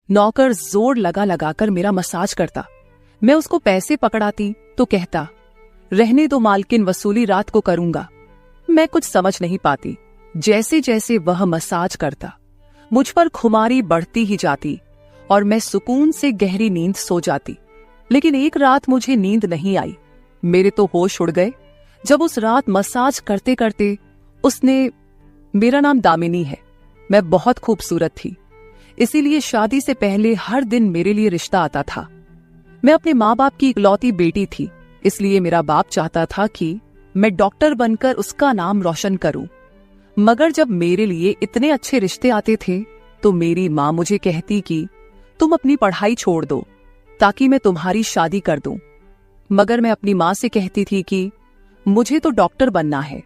नौकर जोर लगा लगाकर मेरा मसाज करता। मैं उसको पैसे पकड़ाती तो कहता, रहने दो मालकिन, वसूली रात को करूंगा। मैं कुछ समझ नहीं पाती। जैसे जैसे वह मसाज करता मुझ पर खुमारी बढ़ती ही जाती और मैं सुकून से गहरी नींद सो जाती। लेकिन एक रात मुझे नींद नहीं आई। मेरे तो होश उड़ गए जब उस रात मसाज करते करते उसने, मेरा नाम दामिनी है, मैं बहुत खूबसूरत थी, इसीलिए शादी से पहले हर दिन मेरे लिए रिश्ता आता था। मैं अपने माँ बाप की इकलौती बेटी थी, इसलिए मेरा बाप चाहता था कि मैं डॉक्टर बनकर उसका नाम रोशन करूं। मगर जब मेरे लिए इतने अच्छे रिश्ते आते थे तो मेरी माँ मुझे कहती कि तुम अपनी पढ़ाई छोड़ दो ताकि मैं तुम्हारी शादी कर दूं। मगर मैं अपनी माँ से कहती थी कि मुझे तो डॉक्टर बनना है।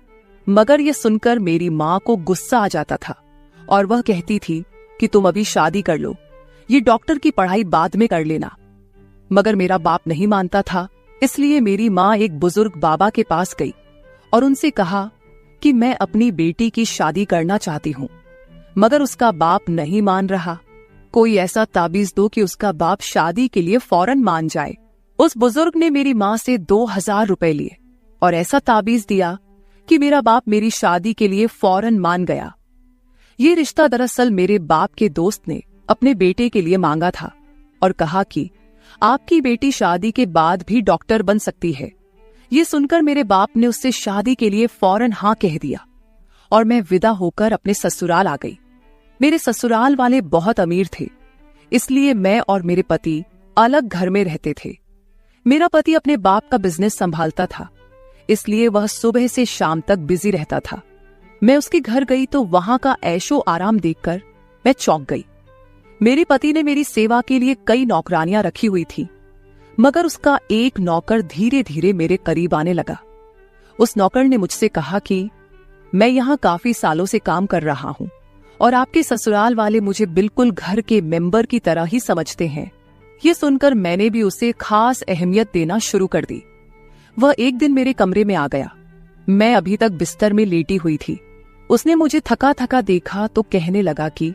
मगर यह सुनकर मेरी माँ को गुस्सा आ जाता था और वह कहती थी कि तुम अभी शादी कर लो, ये डॉक्टर की पढ़ाई बाद में कर लेना। मगर मेरा बाप नहीं मानता था, इसलिए मेरी माँ एक बुजुर्ग बाबा के पास गई और उनसे कहा कि मैं अपनी बेटी की शादी करना चाहती हूँ। मगर उसका बाप नहीं मान रहा। कोई ऐसा ताबीज दो कि उसका बाप शादी के लिए फौरन मान जाए। उस बुजुर्ग ने मेरी माँ से 2000 रुपए लिए और ऐसा ताबीज दिया कि मेरा बाप मेरी शादी के लिए फौरन मान गया। ये रिश्ता दरअसल मेरे बाप के दोस्त ने अपने बेटे के लिए मांगा था और कहा कि आपकी बेटी शादी के बाद भी डॉक्टर बन सकती है। ये सुनकर मेरे बाप ने उससे शादी के लिए फौरन हाँ कह दिया और मैं विदा होकर अपने ससुराल आ गई। मेरे ससुराल वाले बहुत अमीर थे, इसलिए मैं और मेरे पति अलग घर में रहते थे। मेरा पति अपने बाप का बिजनेस संभालता था, इसलिए वह सुबह से शाम तक बिजी रहता था। मैं उसके घर गई तो वहां का ऐशो आराम देखकर मैं चौंक गई। मेरे पति ने मेरी सेवा के लिए कई नौकरानियां रखी हुई थी, मगर उसका एक नौकर धीरे धीरे मेरे करीब आने लगा। उस नौकर ने मुझसे कहा कि मैं यहाँ काफी सालों से काम कर रहा हूँ और आपके ससुराल वाले मुझे बिल्कुल घर के मेंबर की तरह ही समझते हैं। ये सुनकर मैंने भी उसे खास अहमियत देना शुरू कर दी। वह एक दिन मेरे कमरे में आ गया। मैं अभी तक बिस्तर में लेटी हुई थी। उसने मुझे थका थका देखा तो कहने लगा कि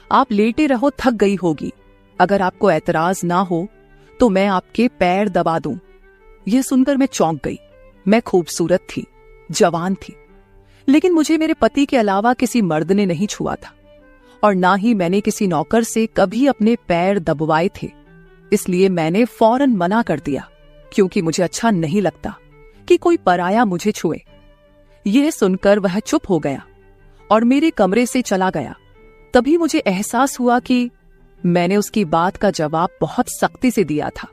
आप लेटे रहो, थक गई होगी। अगर आपको ऐतराज ना हो तो मैं आपके पैर दबा दूं। यह सुनकर मैं चौंक गई। मैं खूबसूरत थी, जवान थी, लेकिन मुझे मेरे पति के अलावा किसी मर्द ने नहीं छुआ था और ना ही मैंने किसी नौकर से कभी अपने पैर दबवाए थे। इसलिए मैंने फौरन मना कर दिया, क्योंकि मुझे अच्छा नहीं लगता कि कोई पराया मुझे छुए। यह सुनकर वह चुप हो गया और मेरे कमरे से चला गया। तभी मुझे एहसास हुआ कि मैंने उसकी बात का जवाब बहुत सख्ती से दिया था।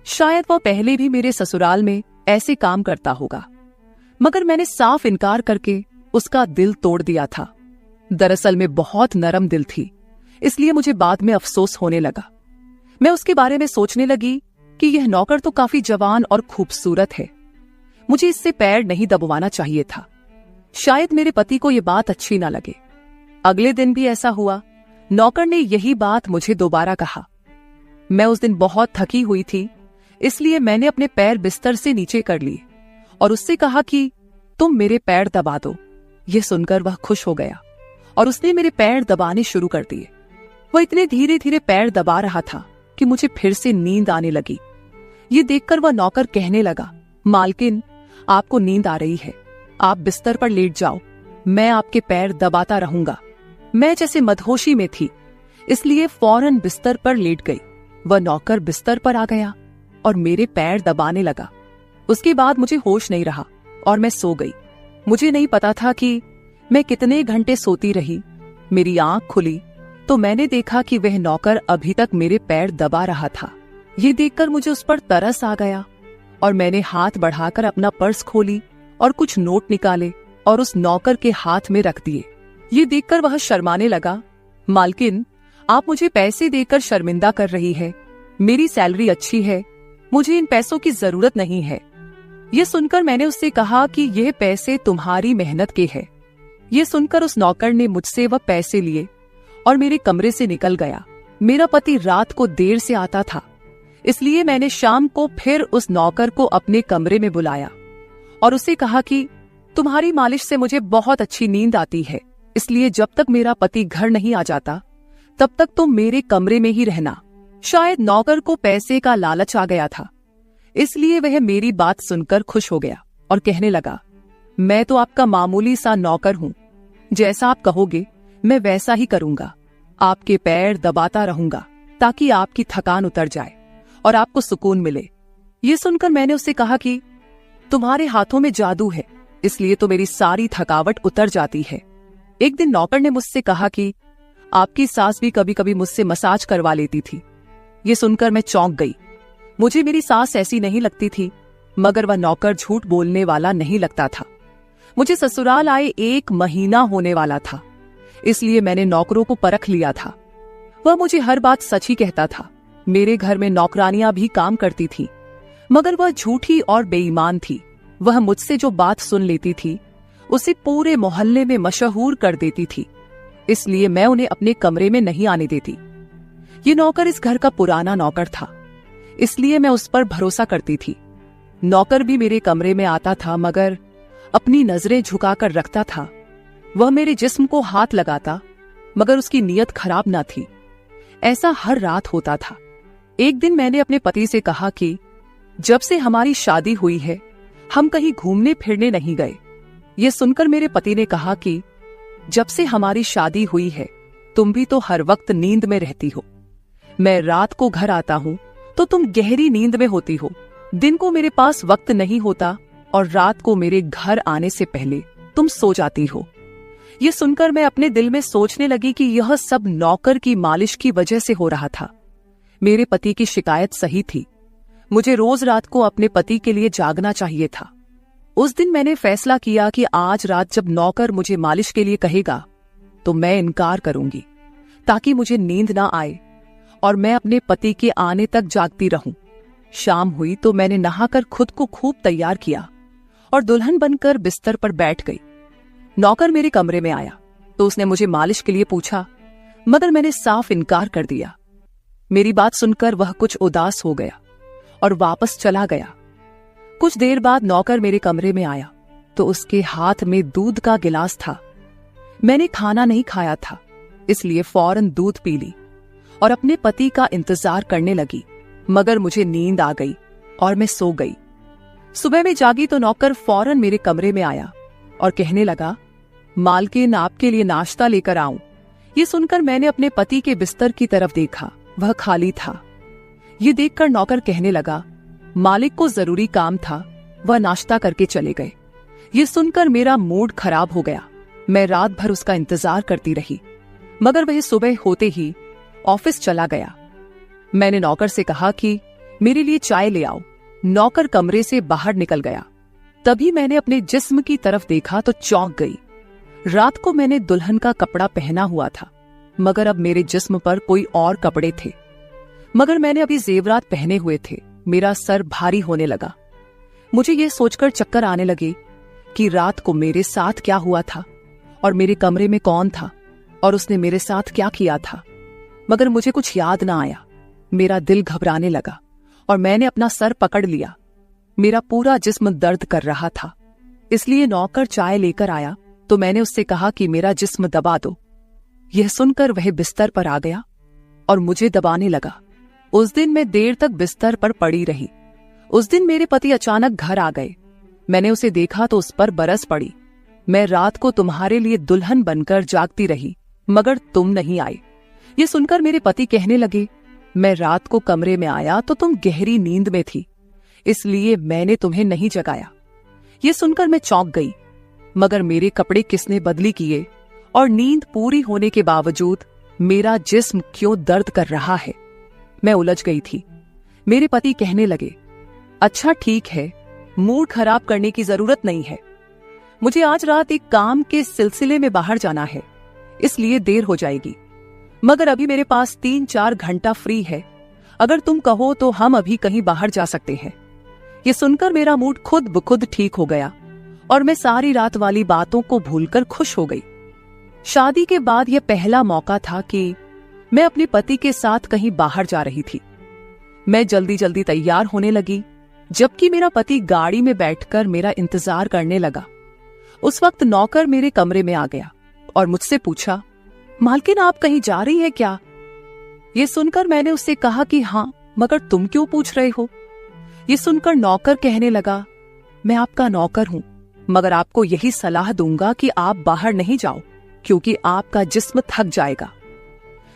शायद वह पहले भी मेरे ससुराल में ऐसे काम करता होगा, मगर मैंने साफ इनकार करके उसका दिल तोड़ दिया था। दरअसल मैं बहुत नरम दिल थी, इसलिए मुझे बाद में अफसोस होने लगा। मैं उसके बारे में सोचने लगी कि यह नौकर तो काफी जवान और खूबसूरत है, मुझे इससे पैर नहीं दबवाना चाहिए था। शायद मेरे पति को यह बात अच्छी ना लगे। अगले दिन भी ऐसा हुआ। नौकर ने यही बात मुझे दोबारा कहा। मैं उस दिन बहुत थकी हुई थी, इसलिए मैंने अपने पैर बिस्तर से नीचे कर लिए और उससे कहा कि तुम मेरे पैर दबा दो। यह सुनकर वह खुश हो गया और उसने मेरे पैर दबाने शुरू कर दिए। वह इतने धीरे धीरे पैर दबा रहा था कि मुझे फिर से नींद आने लगी। ये देखकर वह नौकर कहने लगा, मालकिन, आपको नींद आ रही है, आप बिस्तर पर लेट जाओ, मैं आपके पैर दबाता रहूंगा। मैं जैसे मदहोशी में थी, इसलिए फौरन बिस्तर पर लेट गई। वह नौकर बिस्तर पर आ गया और मेरे पैर दबाने लगा। उसके बाद मुझे होश नहीं रहा और मैं सो गई। मुझे नहीं पता था कि मैं कितने घंटे सोती रही। मेरी आंख खुली तो मैंने देखा कि वह नौकर अभी तक मेरे पैर दबा रहा था। ये देखकर मुझे उस पर तरस आ गया और मैंने हाथ बढ़ाकर अपना पर्स खोली और कुछ नोट निकाले और उस नौकर के हाथ में रख दिए। ये देखकर वह शर्माने लगा। मालकिन, आप मुझे पैसे देकर शर्मिंदा कर रही है। मेरी सैलरी अच्छी है, मुझे इन पैसों की जरूरत नहीं है। ये सुनकर मैंने उससे कहा कि यह पैसे तुम्हारी मेहनत के हैं। ये सुनकर उस नौकर ने मुझसे वह पैसे लिए और मेरे कमरे से निकल गया। मेरा पति रात को देर से आता था, इसलिए मैंने शाम को फिर उस नौकर को अपने कमरे में बुलाया और उससे कहा कि तुम्हारी मालिश से मुझे बहुत अच्छी नींद आती है, इसलिए जब तक मेरा पति घर नहीं आ जाता तब तक तुम मेरे कमरे में ही रहना। शायद नौकर को पैसे का लालच आ गया था, इसलिए वह मेरी बात सुनकर खुश हो गया और कहने लगा, मैं तो आपका मामूली सा नौकर हूं, जैसा आप कहोगे मैं वैसा ही करूंगा। आपके पैर दबाता रहूंगा ताकि आपकी थकान उतर जाए और आपको सुकून मिले। ये सुनकर मैंने उससे कहा कि तुम्हारे हाथों में जादू है, इसलिए तो मेरी सारी थकावट उतर जाती है। एक दिन नौकर ने मुझसे कहा कि आपकी सास भी कभी कभी मुझसे मसाज करवा लेती थी। ये सुनकर मैं चौंक गई। मुझे मेरी सास ऐसी नहीं लगती थी, मगर वह नौकर झूठ बोलने वाला नहीं लगता था। मुझे ससुराल आए 1 महीना होने वाला था, इसलिए मैंने नौकरों को परख लिया था। वह मुझे हर बात सच ही कहता था। मेरे घर में नौकरानियां भी काम करती थी, मगर वह झूठी और बेईमान थी। वह मुझसे जो बात सुन लेती थी उसे पूरे मोहल्ले में मशहूर कर देती थी, इसलिए मैं उन्हें अपने कमरे में नहीं आने देती। ये नौकर इस घर का पुराना नौकर था, इसलिए मैं उस पर भरोसा करती थी। नौकर भी मेरे कमरे में आता था, मगर अपनी नजरें झुकाकर रखता था। वह मेरे जिस्म को हाथ लगाता, मगर उसकी नीयत खराब न थी। ऐसा हर रात होता था। एक दिन मैंने अपने पति से कहा कि जब से हमारी शादी हुई है हम कहीं घूमने फिरने नहीं गए। यह सुनकर मेरे पति ने कहा कि जब से हमारी शादी हुई है तुम भी तो हर वक्त नींद में रहती हो। मैं रात को घर आता हूं तो तुम गहरी नींद में होती हो। दिन को मेरे पास वक्त नहीं होता और रात को मेरे घर आने से पहले तुम सो जाती हो। यह सुनकर मैं अपने दिल में सोचने लगी कि यह सब नौकर की मालिश की वजह से हो रहा था। मेरे पति की शिकायत सही थी। मुझे रोज रात को अपने पति के लिए जागना चाहिए था। उस दिन मैंने फैसला किया कि आज रात जब नौकर मुझे मालिश के लिए कहेगा तो मैं इनकार करूंगी, ताकि मुझे नींद ना आए और मैं अपने पति के आने तक जागती रहूं। शाम हुई तो मैंने नहाकर खुद को खूब तैयार किया और दुल्हन बनकर बिस्तर पर बैठ गई। नौकर मेरे कमरे में आया तो उसने मुझे मालिश के लिए पूछा, मगर मैंने साफ इनकार कर दिया। मेरी बात सुनकर वह कुछ उदास हो गया और वापस चला गया। कुछ देर बाद नौकर मेरे कमरे में आया तो उसके हाथ में दूध का गिलास था। मैंने खाना नहीं खाया था, इसलिए फौरन दूध पी ली और अपने पति का इंतजार करने लगी, मगर मुझे नींद आ गई और मैं सो गई। सुबह में जागी तो नौकर फौरन मेरे कमरे में आया और कहने लगा, मालकिन आपके लिए नाश्ता लेकर आऊं। ये सुनकर मैंने अपने पति के बिस्तर की तरफ देखा, वह खाली था। ये देखकर नौकर कहने लगा, मालिक को जरूरी काम था, वह नाश्ता करके चले गए। ये सुनकर मेरा मूड खराब हो गया। मैं रात भर उसका इंतजार करती रही, मगर वह सुबह होते ही ऑफिस चला गया। मैंने नौकर से कहा कि मेरे लिए चाय ले आओ। नौकर कमरे से बाहर निकल गया। तभी मैंने अपने जिस्म की तरफ देखा तो चौंक गई। रात को मैंने दुल्हन का कपड़ा पहना हुआ था, मगर अब मेरे जिस्म पर कोई और कपड़े थे। मगर मैंने अभी जेवरात पहने हुए थे। मेरा सर भारी होने लगा। मुझे यह सोचकर चक्कर आने लगे कि रात को मेरे साथ क्या हुआ था और मेरे कमरे में कौन था और उसने मेरे साथ क्या किया था, मगर मुझे कुछ याद ना आया। मेरा दिल घबराने लगा और मैंने अपना सर पकड़ लिया। मेरा पूरा जिस्म दर्द कर रहा था, इसलिए नौकर चाय लेकर आया तो मैंने उससे कहा कि मेरा जिस्म दबा दो। यह सुनकर वह बिस्तर पर आ गया और मुझे दबाने लगा। उस दिन मैं देर तक बिस्तर पर पड़ी रही। उस दिन मेरे पति अचानक घर आ गए। मैंने उसे देखा तो उस पर बरस पड़ी। मैं रात को तुम्हारे लिए दुल्हन बनकर जागती रही, मगर तुम नहीं आए। ये सुनकर मेरे पति कहने लगे, मैं रात को कमरे में आया तो तुम गहरी नींद में थी, इसलिए मैंने तुम्हें नहीं जगाया। ये सुनकर मैं चौंक गई, मगर मेरे कपड़े किसने बदली किए और नींद पूरी होने के बावजूद मेरा जिस्म क्यों दर्द कर रहा है। मैं उलझ गई थी। मेरे पति कहने लगे, अच्छा ठीक है, मूड खराब करने की जरूरत नहीं है। मुझे आज रात एक काम के सिलसिले में बाहर जाना है, इसलिए देर हो जाएगी, मगर अभी मेरे पास 3-4 घंटा फ्री है। अगर तुम कहो तो हम अभी कहीं बाहर जा सकते हैं। ये सुनकर मेरा मूड खुद ब खुद ठीक हो गया और मैं सारी रात वाली बातों को भूलकर खुश हो गई। शादी के बाद यह पहला मौका था कि मैं अपने पति के साथ कहीं बाहर जा रही थी। मैं जल्दी जल्दी तैयार होने लगी, जबकि मेरा पति गाड़ी में बैठकर मेरा इंतजार करने लगा। उस वक्त नौकर मेरे कमरे में आ गया और मुझसे पूछा, मालकिन, आप कहीं जा रही हैं क्या? ये सुनकर मैंने उससे कहा कि हाँ, मगर तुम क्यों पूछ रहे हो? ये सुनकर नौकर कहने लगा, मैं आपका नौकर हूं, मगर आपको यही सलाह दूंगा कि आप बाहर नहीं जाओ, क्योंकि आपका जिस्म थक जाएगा।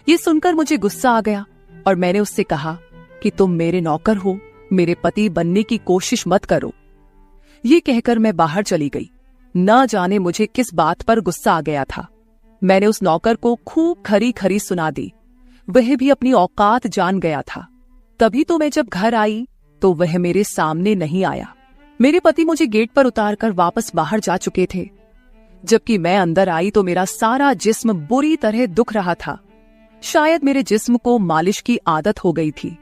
ये सुनकर मुझे गुस्सा आ गया और मैंने उससे कहा कि तुम मेरे नौकर हो, मेरे पति बनने की कोशिश मत करो। ये कहकर मैं बाहर चली गई। न जाने मुझे किस बात पर गुस्सा आ गया था। मैंने उस नौकर को खूब खरी खरी सुना दी। वह भी अपनी औकात जान गया था। तभी तो मैं जब घर आई तो वह मेरे सामने नहीं आया। मेरे पति मुझे गेट पर उतारकर वापस बाहर जा चुके थे। जबकि मैं अंदर आई तो मेरा सारा जिस्म बुरी तरह दुख रहा था। शायद मेरे जिस्म को मालिश की आदत हो गई थी।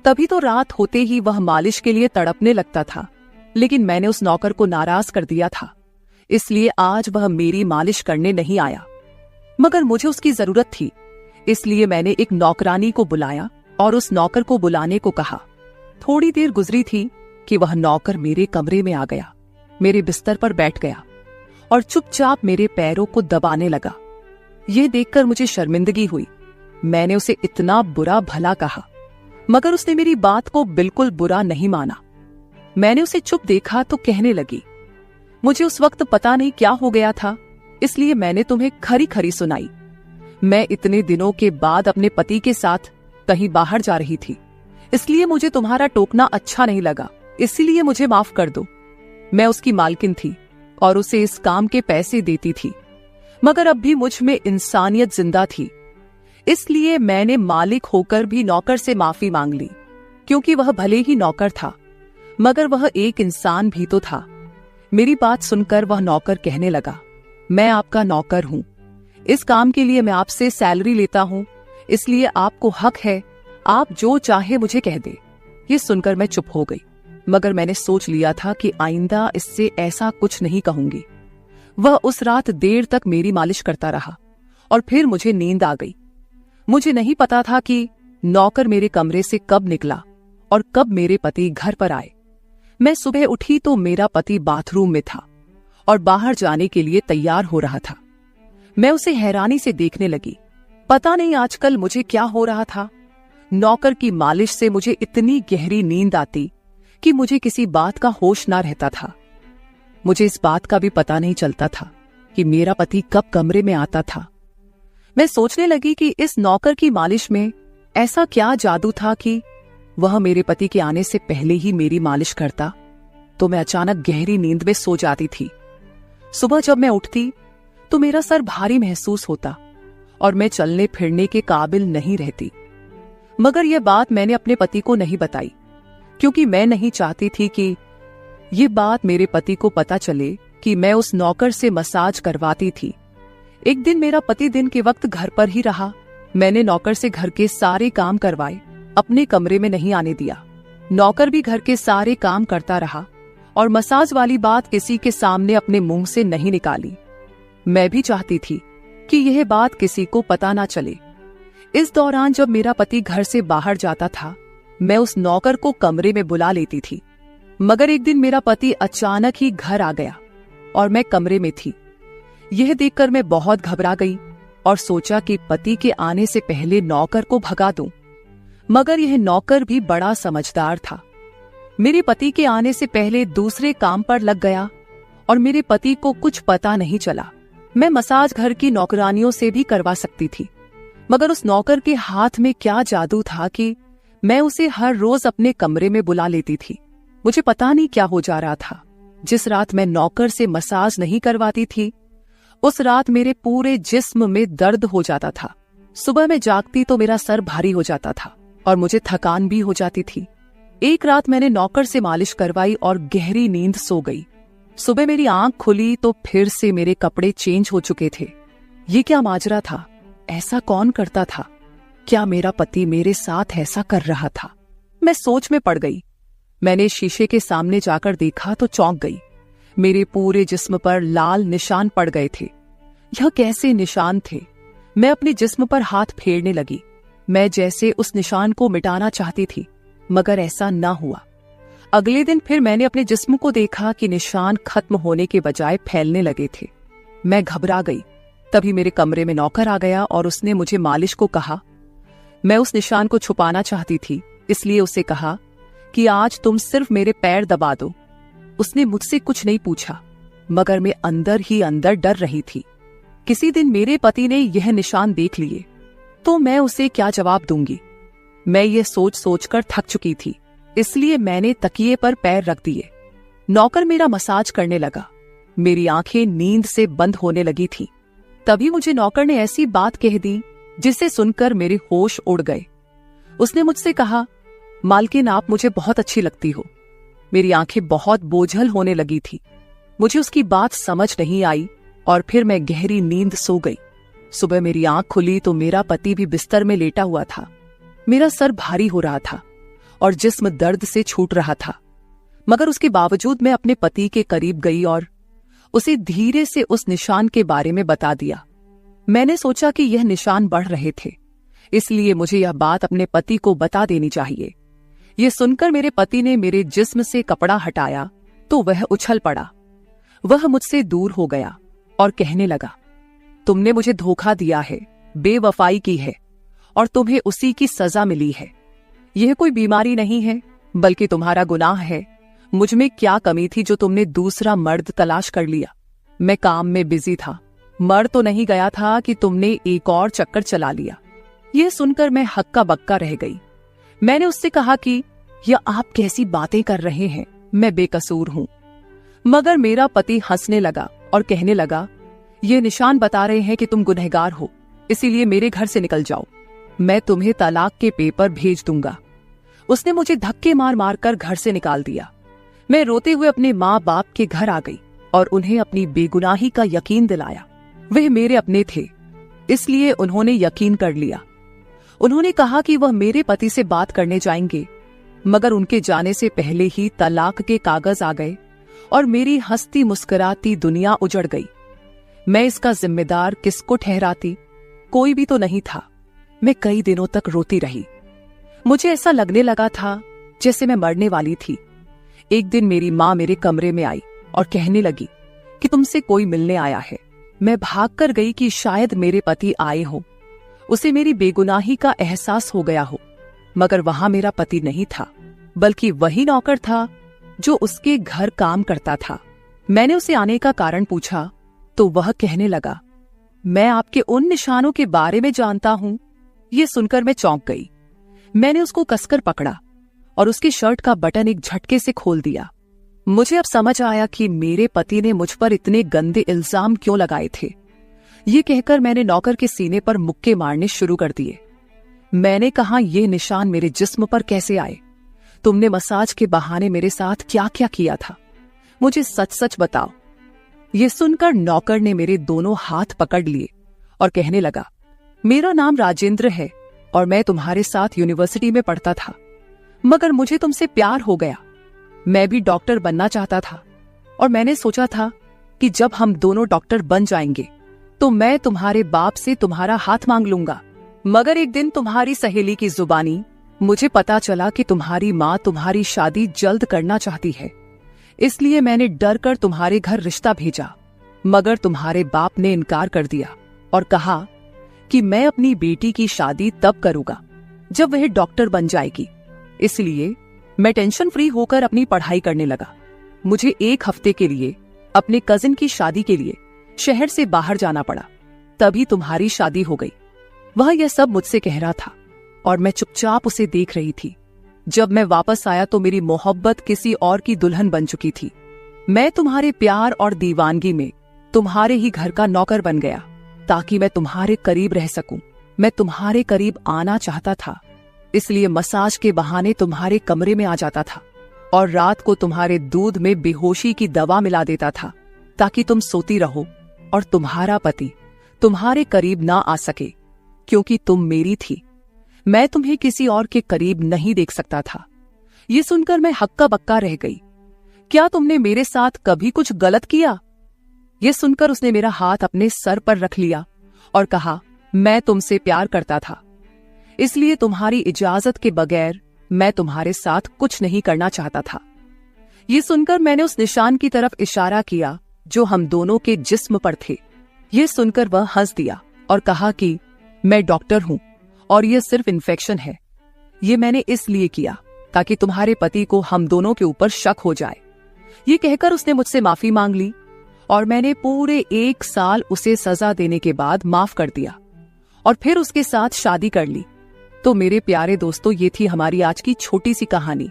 तभी तो रात होते ही वह मालिश के लिए तड़पने लगता था। लेकिन मैंने उस नौकर को नाराज कर दिया था, इसलिए आज वह मेरी मालिश करने नहीं आया। मगर मुझे उसकी जरूरत थी, इसलिए मैंने एक नौकरानी को बुलाया और उस नौकर को बुलाने को कहा। थोड़ी देर गुजरी थी कि वह नौकर मेरे कमरे में आ गया, मेरे बिस्तर पर बैठ गया और चुपचाप मेरे पैरों को दबाने लगा। यह देखकर मुझे शर्मिंदगी हुई। मैंने उसे इतना बुरा भला कहा, मगर उसने मेरी बात को बिल्कुल बुरा नहीं माना। मैंने उसे चुप देखा तो कहने लगी, मुझे उस वक्त पता नहीं क्या हो गया था, इसलिए मैंने तुम्हें खरी खरी सुनाई। मैं इतने दिनों के बाद अपने पति के साथ कहीं बाहर जा रही थी, इसलिए मुझे तुम्हारा टोकना अच्छा नहीं लगा, इसलिए मुझे माफ कर दो। मैं उसकी मालकिन थी और उसे इस काम के पैसे देती थी, मगर अब भी मुझ में इंसानियत जिंदा थी, इसलिए मैंने मालिक होकर भी नौकर से माफी मांग ली। क्योंकि वह भले ही नौकर था, मगर वह एक इंसान भी तो था। मेरी बात सुनकर वह नौकर कहने लगा, मैं आपका नौकर हूं, इस काम के लिए मैं आपसे सैलरी लेता हूं, इसलिए आपको हक है, आप जो चाहे मुझे कह दे। ये सुनकर मैं चुप हो गई, मगर मैंने सोच लिया था कि आइंदा इससे ऐसा कुछ नहीं कहूंगी। वह उस रात देर तक मेरी मालिश करता रहा और फिर मुझे नींद आ गई। मुझे नहीं पता था कि नौकर मेरे कमरे से कब निकला और कब मेरे पति घर पर आए। मैं सुबह उठी तो मेरा पति बाथरूम में था और बाहर जाने के लिए तैयार हो रहा था। मैं उसे हैरानी से देखने लगी। पता नहीं आजकल मुझे क्या हो रहा था। नौकर की मालिश से मुझे इतनी गहरी नींद आती कि मुझे किसी बात का होश ना रहता था। मुझे इस बात का भी पता नहीं चलता था कि मेरा पति कब कमरे में आता था। मैं सोचने लगी कि इस नौकर की मालिश में ऐसा क्या जादू था कि वह मेरे पति के आने से पहले ही मेरी मालिश करता, तो मैं अचानक गहरी नींद में सो जाती थी। सुबह जब मैं उठती तो मेरा सर भारी महसूस होता और मैं चलने फिरने के काबिल नहीं रहती। मगर यह बात मैंने अपने पति को नहीं बताई, क्योंकि मैं नहीं चाहती थी कि ये बात मेरे पति को पता चले कि मैं उस नौकर से मसाज करवाती थी। एक दिन मेरा पति दिन के वक्त घर पर ही रहा। मैंने नौकर से घर के सारे काम करवाए, अपने कमरे में नहीं आने दिया। नौकर भी घर के सारे काम करता रहा और मसाज वाली बात किसी के सामने अपने मुंह से नहीं निकाली। मैं भी चाहती थी कि यह बात किसी को पता ना चले। इस दौरान जब मेरा पति घर से बाहर जाता था, मैं उस नौकर को कमरे में बुला लेती थी। मगर एक दिन मेरा पति अचानक ही घर आ गया और मैं कमरे में थी। यह देखकर मैं बहुत घबरा गई और सोचा कि पति के आने से पहले नौकर को भगा दूं। मगर यह नौकर भी बड़ा समझदार था। मेरे पति के आने से पहले दूसरे काम पर लग गया और मेरे पति को कुछ पता नहीं चला। मैं मसाज घर की नौकरानियों से भी करवा सकती थी, मगर उस नौकर के हाथ में क्या जादू था कि मैं उसे हर रोज अपने कमरे में बुला लेती थी। मुझे पता नहीं क्या हो जा रहा था। जिस रात मैं नौकर से मसाज नहीं करवाती थी, उस रात मेरे पूरे जिस्म में दर्द हो जाता था। सुबह में जागती तो मेरा सर भारी हो जाता था और मुझे थकान भी हो जाती थी। एक रात मैंने नौकर से मालिश करवाई और गहरी नींद सो गई। सुबह मेरी आंख खुली तो फिर से मेरे कपड़े चेंज हो चुके थे। ये क्या माजरा था? ऐसा कौन करता था? क्या मेरा पति मेरे साथ ऐसा कर रहा था? मैं सोच में पड़ गई। मैंने शीशे के सामने जाकर देखा तो चौंक गई। मेरे पूरे जिस्म पर लाल निशान पड़ गए थे। यह कैसे निशान थे? मैं अपने जिस्म पर हाथ फेरने लगी। मैं जैसे उस निशान को मिटाना चाहती थी, मगर ऐसा ना हुआ। अगले दिन फिर मैंने अपने जिस्म को देखा कि निशान खत्म होने के बजाय फैलने लगे थे। मैं घबरा गई। तभी मेरे कमरे में नौकर आ गया और उसने मुझे मालिश को कहा। मैं उस निशान को छुपाना चाहती थी, इसलिए उसे कहा कि आज तुम सिर्फ मेरे पैर दबा दो। उसने मुझसे कुछ नहीं पूछा, मगर मैं अंदर ही अंदर डर रही थी। किसी दिन मेरे पति ने यह निशान देख लिए तो मैं उसे क्या जवाब दूंगी। मैं ये सोच सोचकर थक चुकी थी, इसलिए मैंने तकिए पर पैर रख दिए। नौकर मेरा मसाज करने लगा। मेरी आंखें नींद से बंद होने लगी थी। तभी मुझे नौकर ने ऐसी बात कह दी जिसे सुनकर मेरे होश उड़ गए। उसने मुझसे कहा, मालकिन आप मुझे बहुत अच्छी लगती हो। मेरी आंखें बहुत बोझल होने लगी थी। मुझे उसकी बात समझ नहीं आई और फिर मैं गहरी नींद सो गई। सुबह मेरी आंख खुली तो मेरा पति भी बिस्तर में लेटा हुआ था। मेरा सर भारी हो रहा था और जिस्म दर्द से छूट रहा था, मगर उसके बावजूद मैं अपने पति के करीब गई और उसे धीरे से उस निशान के बारे में बता दिया। मैंने सोचा कि यह निशान बढ़ रहे थे, इसलिए मुझे यह बात अपने पति को बता देनी चाहिए। यह सुनकर मेरे पति ने मेरे जिस्म से कपड़ा हटाया तो वह उछल पड़ा। वह मुझसे दूर हो गया और कहने लगा, तुमने मुझे धोखा दिया है, बेवफाई की है और तुम्हें उसी की सजा मिली है। यह कोई बीमारी नहीं है, बल्कि तुम्हारा गुनाह है। मुझ में क्या कमी थी जो तुमने दूसरा मर्द तलाश कर लिया। मैं काम में बिजी था, मर तो नहीं गया था कि तुमने एक और चक्कर चला लिया। यह सुनकर मैं हक्का बक्का रह गई। मैंने उससे कहा कि यह आप कैसी बातें कर रहे हैं, मैं बेकसूर हूं। मगर मेरा पति हंसने लगा और कहने लगा, ये निशान बता रहे हैं कि तुम गुनहगार हो, इसीलिए मेरे घर से निकल जाओ, मैं तुम्हें तलाक के पेपर भेज दूंगा। उसने मुझे धक्के मार मार कर घर से निकाल दिया। मैं रोते हुए अपने माँ बाप के घर आ गई और उन्हें अपनी बेगुनाही का यकीन दिलाया। वह मेरे अपने थे, इसलिए उन्होंने यकीन कर लिया। उन्होंने कहा कि वह मेरे पति से बात करने जाएंगे, मगर उनके जाने से पहले ही तलाक के कागज आ गए और मेरी हंसती मुस्कुराती दुनिया उजड़ गई। मैं इसका जिम्मेदार किसको ठहराती? कोई भी तो नहीं था। मैं कई दिनों तक रोती रही। मुझे ऐसा लगने लगा था जैसे मैं मरने वाली थी। एक दिन मेरी माँ मेरे कमरे में आई और कहने लगी कि तुमसे कोई मिलने आया है। मैं भागकर गई कि शायद मेरे पति आए हो, उसे मेरी बेगुनाही का एहसास हो गया हो। मगर वहां मेरा पति नहीं था, बल्कि वही नौकर था जो उसके घर काम करता था। मैंने उसे आने का कारण पूछा तो वह कहने लगा, मैं आपके उन निशानों के बारे में जानता हूं। यह सुनकर मैं चौंक गई। मैंने उसको कसकर पकड़ा और उसकी शर्ट का बटन एक झटके से खोल दिया। मुझे अब समझ आया कि मेरे पति ने मुझ पर इतने गंदे इल्जाम क्यों लगाए थे। ये कहकर मैंने नौकर के सीने पर मुक्के मारने शुरू कर दिए। मैंने कहा, ये निशान मेरे जिस्म पर कैसे आए? तुमने मसाज के बहाने मेरे साथ क्या क्या किया था? मुझे सच सच बताओ। ये सुनकर नौकर ने मेरे दोनों हाथ पकड़ लिए और कहने लगा, मेरा नाम राजेंद्र है और मैं तुम्हारे साथ यूनिवर्सिटी में पढ़ता था, मगर मुझे तुमसे प्यार हो गया। मैं भी डॉक्टर बनना चाहता था और मैंने सोचा था कि जब हम दोनों डॉक्टर बन जाएंगे तो मैं तुम्हारे बाप से तुम्हारा हाथ मांग लूंगा। मगर एक दिन तुम्हारी सहेली की जुबानी मुझे पता चला कि तुम्हारी माँ तुम्हारी शादी जल्द करना चाहती है, इसलिए मैंने डर कर तुम्हारे घर रिश्ता भेजा। मगर तुम्हारे बाप ने इनकार कर दिया और कहा कि मैं अपनी बेटी की शादी तब करूंगा जब वह डॉक्टर बन जाएगी। इसलिए मैं टेंशन फ्री होकर अपनी पढ़ाई करने लगा। मुझे एक हफ्ते के लिए अपने कजिन की शादी के लिए शहर से बाहर जाना पड़ा। तभी तुम्हारी शादी हो गई। वह यह सब मुझसे कह रहा था और मैं चुपचाप उसे देख रही थी। जब मैं वापस आया तो मेरी मोहब्बत किसी और की दुल्हन बन चुकी थी। मैं तुम्हारे प्यार और दीवानगी में तुम्हारे ही घर का नौकर बन गया ताकि मैं तुम्हारे करीब रह सकूं। मैं तुम्हारे करीब आना चाहता था, इसलिए मसाज के बहाने तुम्हारे कमरे में आ जाता था और रात को तुम्हारे दूध में बेहोशी की दवा मिला देता था ताकि तुम सोती रहो और तुम्हारा पति तुम्हारे करीब ना आ सके, क्योंकि तुम मेरी थी। मैं तुम्हें किसी और के करीब नहीं देख सकता था। ये सुनकर मैं हक्का बक्का रह गई। क्या तुमने मेरे साथ कभी कुछ गलत किया? यह सुनकर उसने मेरा हाथ अपने सर पर रख लिया और कहा, मैं तुमसे प्यार करता था, इसलिए तुम्हारी इजाजत के बगैर मैं तुम्हारे साथ कुछ नहीं करना चाहता था। ये सुनकर मैंने उस निशान की तरफ इशारा किया जो हम दोनों के जिस्म पर थे। ये सुनकर वह हंस दिया और कहा कि मैं डॉक्टर हूं और यह सिर्फ इन्फेक्शन है। ये मैंने इसलिए किया ताकि तुम्हारे पति को हम दोनों के ऊपर शक हो जाए। ये कहकर उसने मुझसे माफी मांग ली और मैंने पूरे 1 साल उसे सजा देने के बाद माफ कर दिया और फिर उसके साथ शादी कर ली। तो मेरे प्यारे दोस्तों, ये थी हमारी आज की छोटी सी कहानी।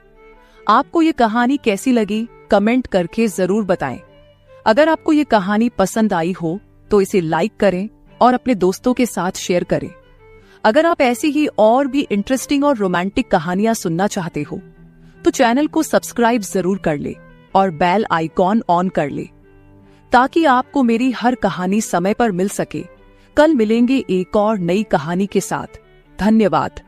आपको ये कहानी कैसी लगी कमेंट करके जरूर बताएं। अगर आपको ये कहानी पसंद आई हो तो इसे लाइक करें और अपने दोस्तों के साथ शेयर करें। अगर आप ऐसी ही और भी इंटरेस्टिंग और रोमांटिक कहानियां सुनना चाहते हो तो चैनल को सब्सक्राइब जरूर कर ले और बेल आइकॉन ऑन कर ले ताकि आपको मेरी हर कहानी समय पर मिल सके। कल मिलेंगे एक और नई कहानी के साथ। धन्यवाद।